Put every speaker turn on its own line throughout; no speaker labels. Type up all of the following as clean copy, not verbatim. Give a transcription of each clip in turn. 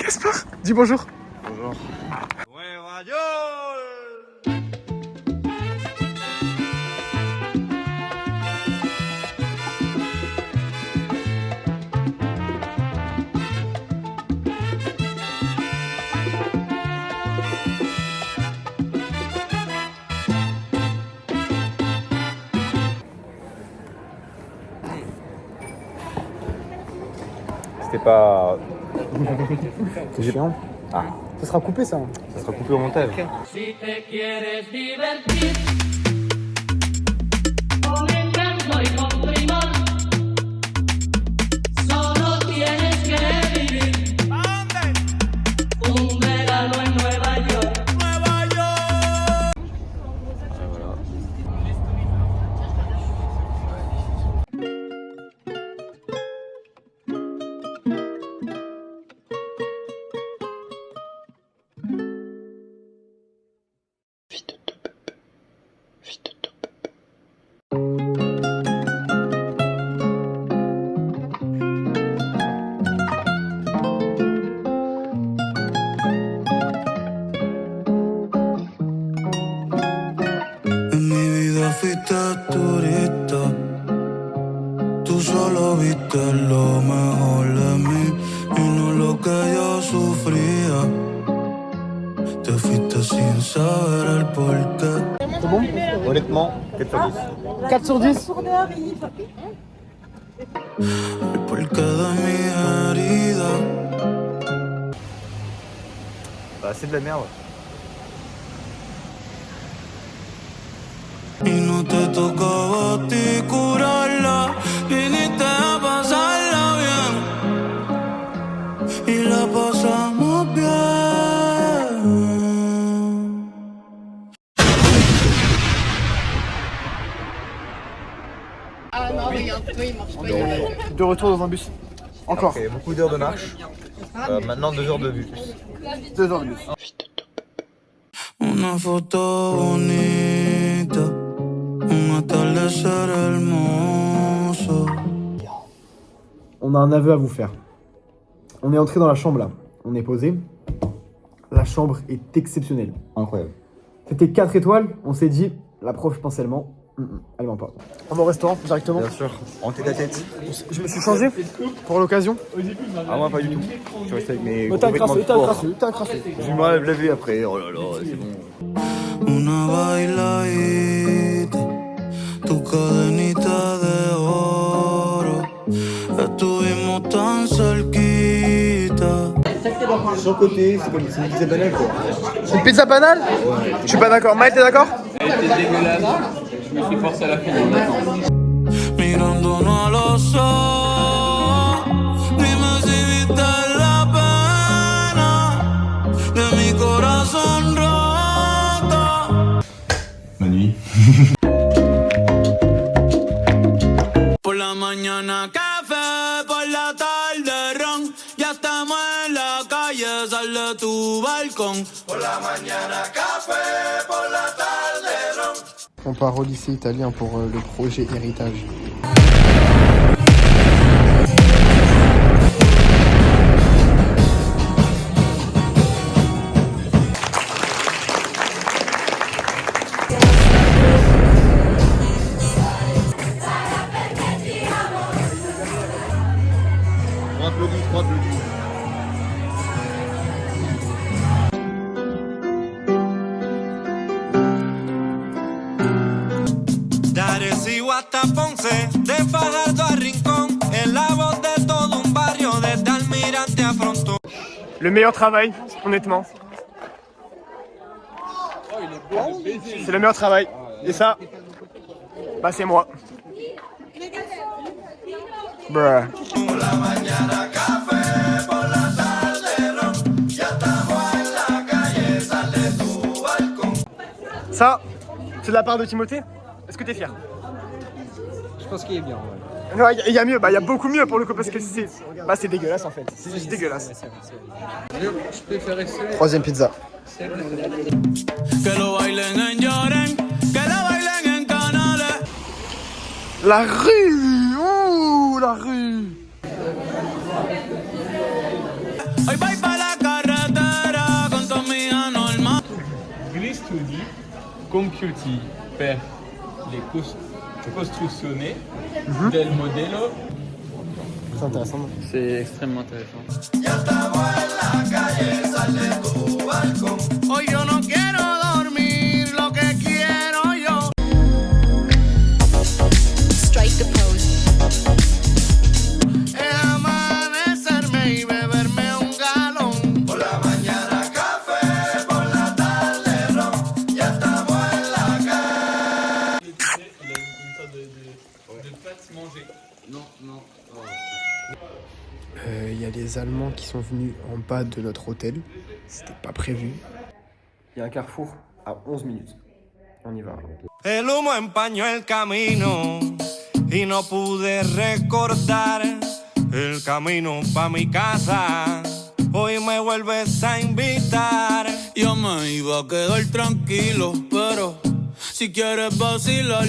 Casper, dis bonjour.
Bonjour. C'était pas...
C'est géant.
Ah,
Ça sera coupé ça.
ça sera coupé au montage.
Si te quieres divertir con encanto y con primor, solo tienes que vivir un verano en Nueva York.
En mi vida fuiste turista, tú solo viste lo mejor de mí y no lo que yo sufría. Te fuiste sin saber el porqué.
C'est bon?
Honnêtement, 4 sur 10.
4 sur 10.
El porqué de mi herida.
Bah, c'est de la merde.
Y no te tocaba a ti curarla, viniste a pasarla bien y la pasamos bien.
Ah non, regarde, toi il marche pas.
De retour dans un bus. Encore.
Après beaucoup d'heures de marche. Maintenant 2 heures de bus.
2 heures de bus.
Una foto bonita, un atardecer hermoso.
On a un aveu à vous faire. On est entré dans la chambre là. On est posé. La chambre est exceptionnelle.
Incroyable.
C'était 4 étoiles. On s'est dit, la prof, je pense, elle ment. Elle ment pas. On va au restaurant directement.
Bien sûr, en tête à tête.
Je me suis changé pour l'occasion.
Ah, moi pas du tout. Je suis resté avec mes.
Mais t'es un
vêtements de
crasseux,
sport.
t'es un crasseux.
Je me laver après. Oh là là, c'est bon.
Una bailadita, tu cadenita de oro. Estuvimos tan cerquita.
Sur le côté, c'est comme une pizza banale quoi.
Une pizza banale? Je suis pas d'accord. Maël, t'es d'accord?
Mirándonos a los ojos, dime si viste la pena de mi corazón roto.
Ma nuit.
Por la mañana café, por la tarde ron. Ya estamos en la calle, sal de tu balcón. Por la mañana café, por la tarde ron.
On part au lycée italien pour le projet héritage.
On applaudit, on applaudit.
De Arecibo hasta Ponce, de Fajardo a Rincón, en la voz de todo un barrio, desde Almirante a Frontón.
Le meilleur travail, honnêtement. C'est le meilleur travail. Et ça, bah c'est moi. Bruh. Ça, c'est de la part de Timothée. Est-ce que t'es fier?
Je pense qu'il est bien. Ouais.
Non, il y a mieux, bah il y a beaucoup mieux pour le coup parce que c'est dégueulasse en fait. C'est juste dégueulasse.
Je préférais celui.
Troisième pizza.
Que lo bailen en Lloren, que lo bailen en Canales.
La rue, ouh, la rue.
Hoy voy pa' la
computi per le costruzioni del modello.
C'est intéressant. Non?
C'est extrêmement intéressant.
Hoy yo no quiero dormir, lo que quiero yo.
Strike the pose.
Es amanecerme y beberme un galón. Por la mañana café, por la tarde ron. Ya estamos en la calle.
Il a une sorte de pâte mangée. Non.
Il y a les Allemands qui sont venus en bas de notre hôtel. C'était pas prévu. Il y a un carrefour à 11 minutes. On y va.
El humo empañó el camino y no pude recordar el camino pa' mi casa. Hoy me vuelves a invitar. Yo me iba a quedar tranquilo, pero si quieres vacilar,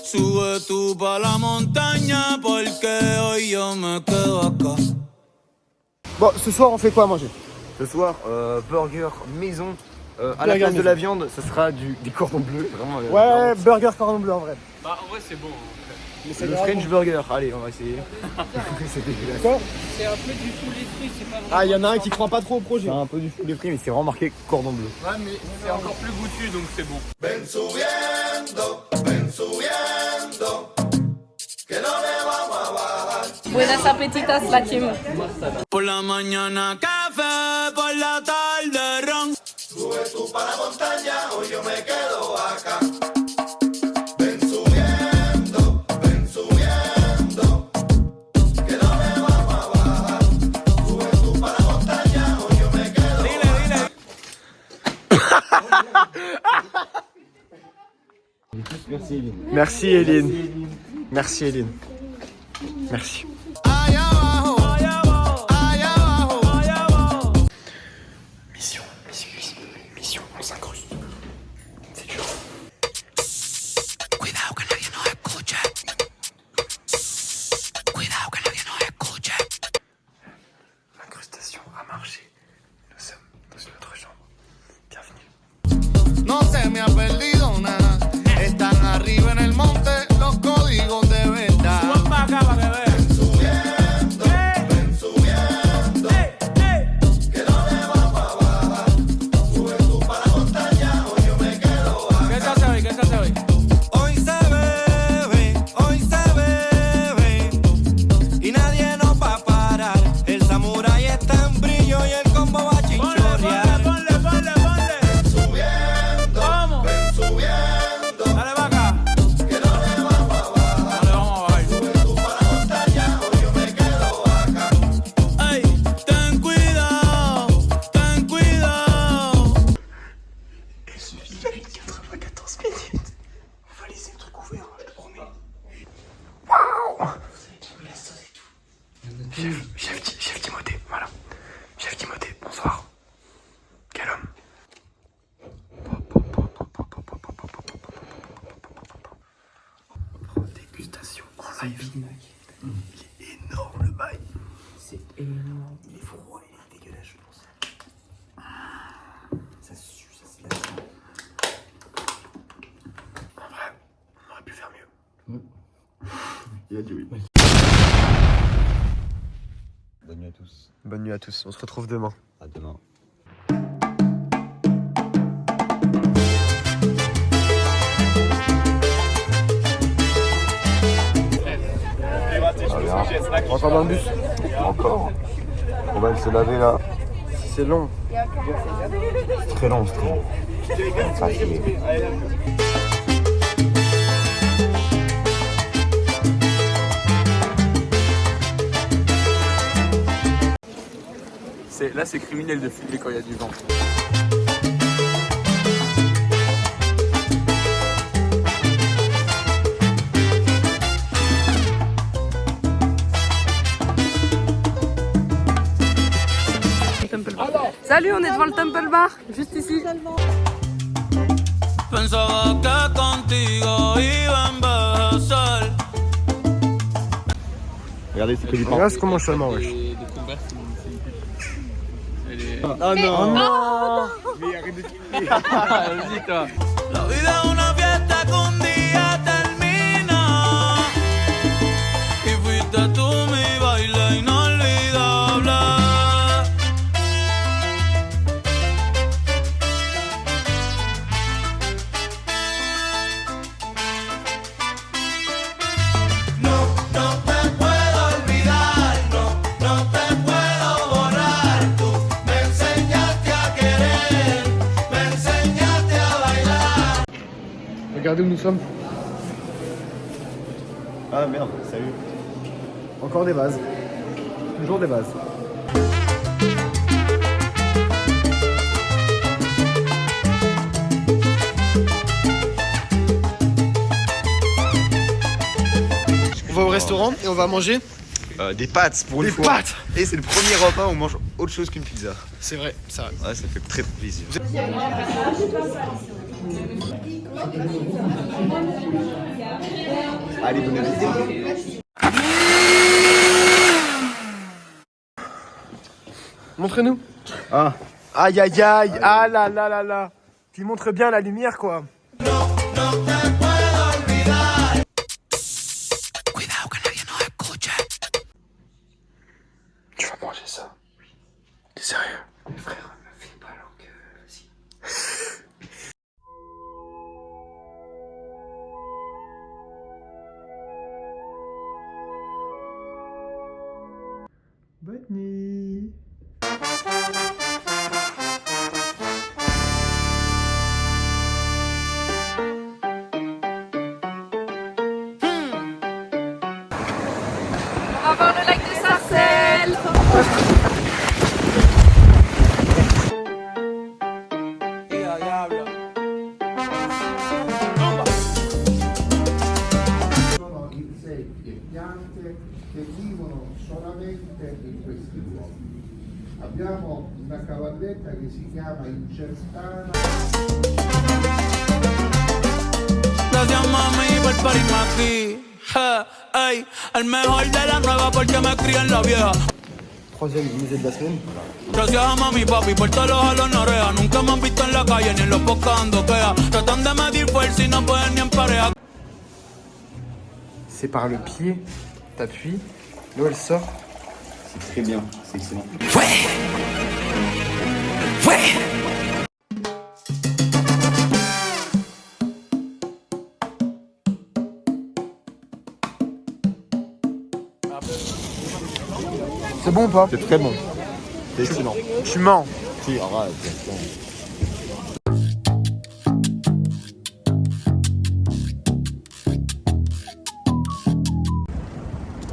sube tú pa' la montaña porque hoy yo me quedo acá.
Bon, ce soir, on fait quoi à manger?
Ce soir, burger maison. À
Burger
la place
maison.
de la viande, ce sera des cordons bleus. Vraiment,
Ouais, burger cordon bleu en vrai.
Bah en vrai c'est bon.
Mais c'est
le
grave
French
bon.
burger. Allez, on va essayer. C'est dégueulasse.
Quoi?
C'est un peu du poulet frit, c'est pas vraiment.
Ah, il y en a un qui croit pas trop au projet.
C'est un peu du poulet frit, mais c'est vraiment marqué cordon bleu.
Ouais mais c'est encore plus goûtu donc c'est bon.
Ven subiendo, que no le vamos a bajar.
Buenas apetitas, la team.
Por la mañana café, por la tarde ron. Sube tú para la montaña, hoy yo me quedo acá. Ven subiendo, que no le vamos a bajar. Sube tú para la montaña, hoy yo me quedo acá.
Merci, Eline.
Merci Eline. Merci Eline. Merci.
Allá abajo, allá abajo, allá abajo, allá abajo.
Mission, on s'incruste. C'est dur.
Cuidado que nadie nos escuche. Cuidado que nadie nos escuche.
L'incrustation a marché. Nous sommes dans une autre chambre. Bienvenue.
No se me ha perdido nada. Están arriba en el monte los códigos de verdad. Ven subiendo, que no le vamos a bajar. Sube tú para la montaña, hoy yo me quedo acá.
¿Qué se hace hoy? ¿Qué se hace hoy?
Hoy se bebe, y nadie nos va a parar. El samurái está en brillo y el combo va a chinchorrear.
Ponle.
Ven subiendo,
Vamos.
ven subiendo,
Dale para acá.
que no le vamos a bajar.
Dale, vamos a bajar.
Sube tú para la montaña, hoy yo me quedo acá. Ay, ten cuidado, ten cuidado.
Il suffit de 94 minutes. On va laisser le truc ouvert, je te promets. Waouh! Chef Timothée, voilà. Chef Timothée, bonsoir. Quel homme. Dégustation en live. Il est énorme le bail. C'est énorme. Il est froid, il est dégueulasse, je pense. Ça sue, ça se lâche. En vrai, on aurait pu faire mieux.
Il a dit oui. Bonne nuit à tous.
Bonne nuit à tous, on se retrouve demain.
À demain.
Encore dans le bus.
Encore. On va se laver là.
C'est long.
C'est très long, c'est très long. Fatigué.
Là c'est criminel de filmer quand il y a du vent.
Salut, on est devant le Temple Bar, juste ici.
Pensaba que contigo iba a envejecer.
Regardez, c'est que du pain.
Regarde comment je suis allemand, wesh.
Des Converse, c'est une pute.
Oh non!
Vas-y toi.
La vida es una fiesta que un día termina. Y fuiste tú mi baile inolvidable. No te puedo olvidar, no te puedo borrar. Tú me enseñaste a querer, me enseñaste a bailar.
Regardez où nous sommes.
Ah merde, salut.
Encore des vases. Toujours des vases. On va au restaurant et on va manger
Des pâtes pour une
des
fois.
pâtes.
Et c'est le premier repas où on mange autre chose qu'une pizza.
C'est vrai, ça.
Ouais, ça fait très plaisir. Allez, bon appétit.
Montrez-nous. Ah. Aïe aïe aïe. Ah là là là là. Tu montres bien la lumière quoi. Tu vas manger ça. T'es sérieux? Frère, me fais pas l'engueule, vas-y. Bonne nuit.
On va voir le lac de Sarcelles.
Sono insetti e piante che vivono solamente in questi luoghi. Abbiamo una cavalletta che si chiama incertana.
Gracias mami por parirme aquí. Ey, el mejor de la nueva porque me crié en la vieja.
Troisième musée de la semaine.
Gracias a mami papi por todos los jalos en oreja. Nunca me han visto en la calle ni en los podcasts ando queja. Tratan de medir fuerza y no pueden ni en pareja.
C'est par le pied. T'appuies. L'eau elle sort.
C'est très bien, c'est excellent.
C'est bon ou pas?
C'est très bon. C'est excellent.
Tu mens.
Si, arrête.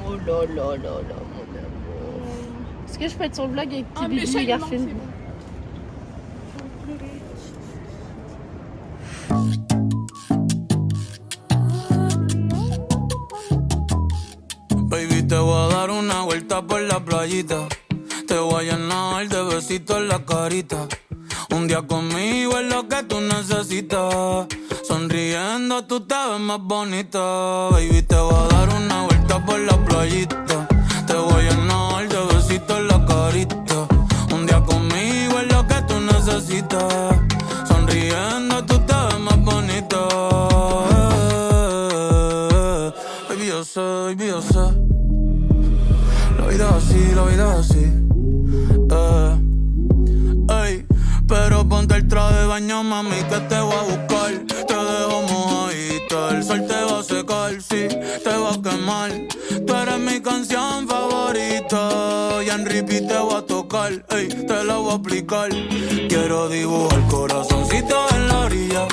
Oh là là là là, mon amour. Est-ce que je peux être sur le vlog avec petit bébé et Garfield?
Baby, te voy a dar una vuelta por la playita. Te voy a llenar de besitos en la carita. Un día conmigo es lo que tú necesitas. Sonriendo tú te ves más bonita. Baby, te voy a dar una vuelta por la playita. Te voy a llenar de besitos en la carita. Un día conmigo es lo que tú necesitas. Sonriendo tú te ves más bonita. Baby, yo sé, baby, yo sé. La vida es así, la vida es así. Ey, pero ponte el traje de baño, mami, que te voy a buscar. Te dejo mojadita, el sol te va a secar, sí, te va a quemar. Tú eres mi canción favorita y en repeat te voy a tocar, ey, te la voy a aplicar. Quiero dibujar corazoncito en la orilla.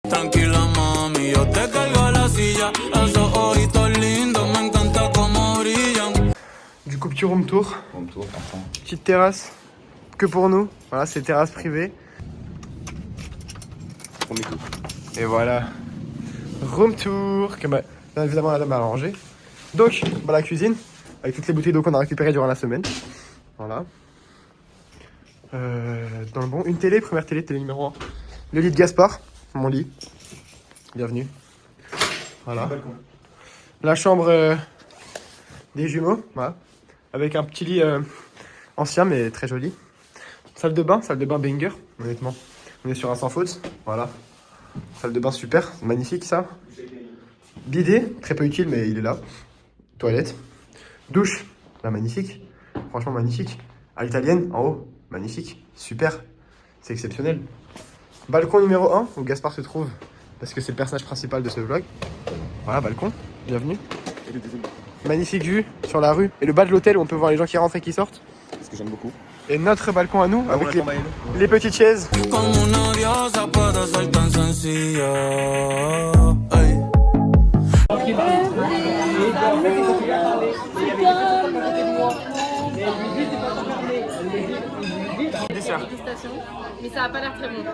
Tranquila, mami, yo te cargo a la silla. Esos ojitos lindos, me encanta cómo brillan.
Du coup, petit room tour.
Bon tour, enfin.
Petite terrasse. Que pour nous. Voilà, c'est terrasse privée.
Premier coup.
Et voilà. Room tour. Que bien évidemment la dame a rangé. Donc, bah, la cuisine. Avec toutes les bouteilles d'eau qu'on a récupérées durant la semaine. Voilà. Dans le bon. Une télé, première télé, télé numéro 1. Le lit de Gaspard. Mon lit. Bienvenue. Voilà. La chambre des jumeaux. Voilà. Avec un petit lit ancien mais très joli. Salle de bain banger, honnêtement. On est sur un sans faute. Voilà. Salle de bain super. Magnifique ça. Bidet, très peu utile, mais il est là. Toilette. Douche. Là, magnifique. Franchement, magnifique. À l'italienne, en haut. Magnifique. Super. C'est exceptionnel. Balcon numéro 1, où Gaspard se trouve, parce que c'est le personnage principal de ce vlog. Voilà, balcon. Bienvenue.
Et le deuxième.
Magnifique vue sur la rue. Et le bas de l'hôtel où on peut voir les gens qui rentrent et qui sortent.
Ce que j'aime beaucoup.
Et notre balcon à nous,
Ah,
avec les petites chaises.
Como una diosa puede ser tan sencilla. Ey.
Dessert.
Mais ça a pas l'air très bon.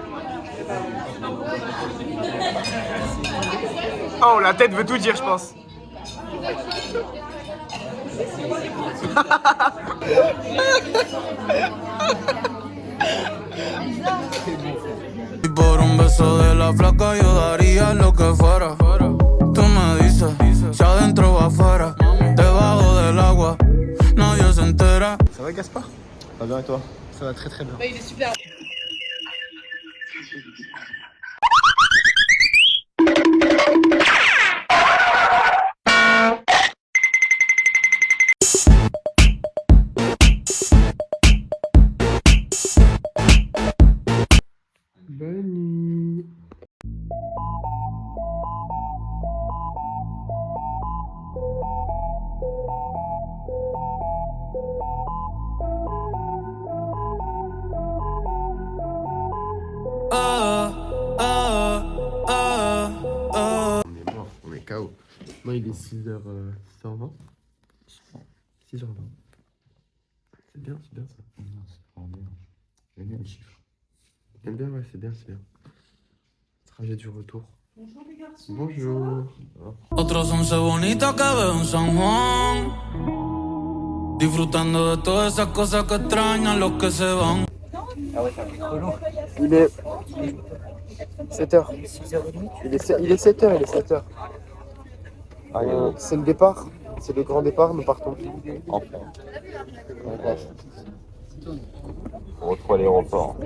Oh, la tête veut tout dire, je pense.
Y por un beso de la flaca yo daría lo que fuera. Tú me dices, si adentro o afuera, debajo del agua, nadie se entera.
Ça va, Gaspard?
Ça va bien et toi?
Ça va très très bien.
Il est super.
Bonne nuit. On est mort, on est KO. Moi il est 6h120. 6h20. C'est bien ça.
Non, c'est vraiment bien. J'aime bien les chiffres.
J'aime bien, ouais, c'est bien. Trajet du retour. Bonjour les garçons. Bonjour.
Otros once bonitas que veo en San Juan, disfrutando de todas esas cosas que extrañan los que se van.
Il est 7h. Il est 7h. C'est le départ. C'est le grand départ, nous partons.
Enfin. On retrouve à l'aéroport.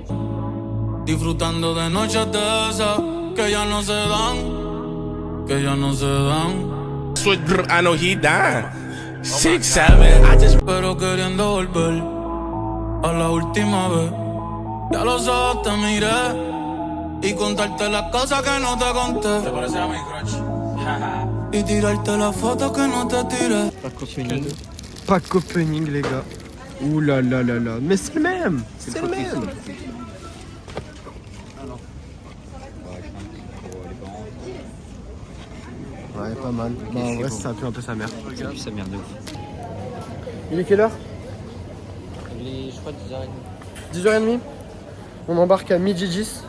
Disfrutando de noches de esas que ya no se dan, que ya no se dan.
Switch, I know he dying. 6'7", I just.
Pero queriendo volver a la última vez. Ya los ojos te miré y contarte las cosas que no te conté.
Te parece a mi crush.
Y tirarte las fotos que no te tiré.
Pas Copenhague, les gars. Ouh là là là là. Mais c'est le même. C'est le même. Ouais, pas mal. Bah, en vrai, ça pue un peu sa mère.
Sa mère de ouf.
Il est quelle heure?
Il est, je crois, 10h30.
10h30. On embarque à midi 10.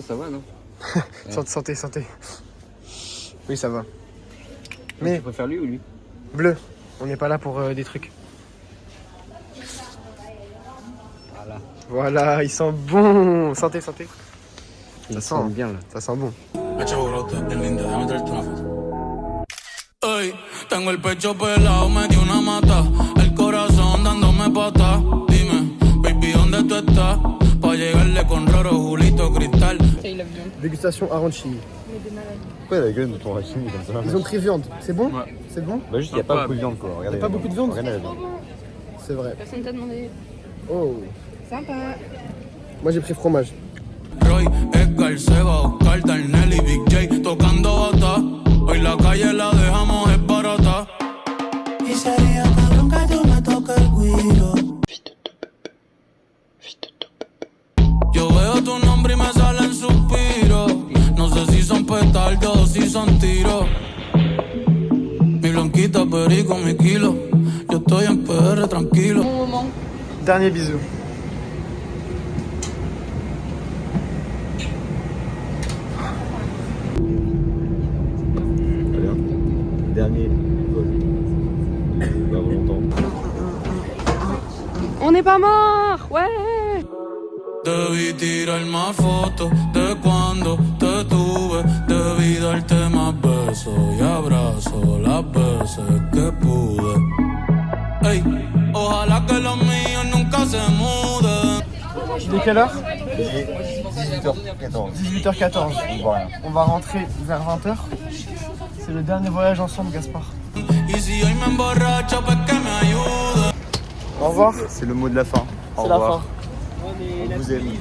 Ça va, non?
Santé. Oui, ça va. Mais
Tu préfères lui ou lui?
bleu, on n'est pas là pour des trucs. Voilà, il sent bon. Santé. Ça sent
bien là.
Ça sent bon.
Ey, tengo el pecho pelado, me dio una mata. El corazón dándome pata. Dime, baby, ¿dónde tú estás? Pa' llegarle con Roro, Julito, Cristal.
Dégustation arancini.
Pourquoi la gueule de ton rachis comme ça?
Ils ont très viande. C'est bon?
Ouais.
C'est bon?
Bah juste, il n'y a pas beaucoup de viande quoi. Regardez.
Y a pas beaucoup de viande?
Regardez la viande.
C'est vrai.
Personne t'a demandé.
Oh.
Sympa.
Moi j'ai pris fromage.
Roy, Edgar, Seba, Oscar, Darnell y Big J tocando bata. Hoy la calle la dejamos es barata. Y sería cabrón que yo me toque el guiro. Yo veo tu nombre y me salen suspiros. No sé si son petardos o si son tiros. Mi blanquita, perico, mi kilo. Yo estoy en PR tranquilo.
Bon moment.
Dernier bisou.
Dernier vol. Pas longtemps.
On n'est pas mort. Ouais.
Debí tirar más fotos de cuando te tuve. Debí darte más besos y abrazos las veces que pude. Ey, ojalá que los míos nunca se muden.
Il est quelle heure?
Il est 18h14.
18h14.
On voit rien.
On va rentrer vers 20h. C'est le dernier voyage ensemble, Gaspard. Au revoir.
C'est le mot de la fin. Au
C'est la
revoir.
fin.
On vous aime.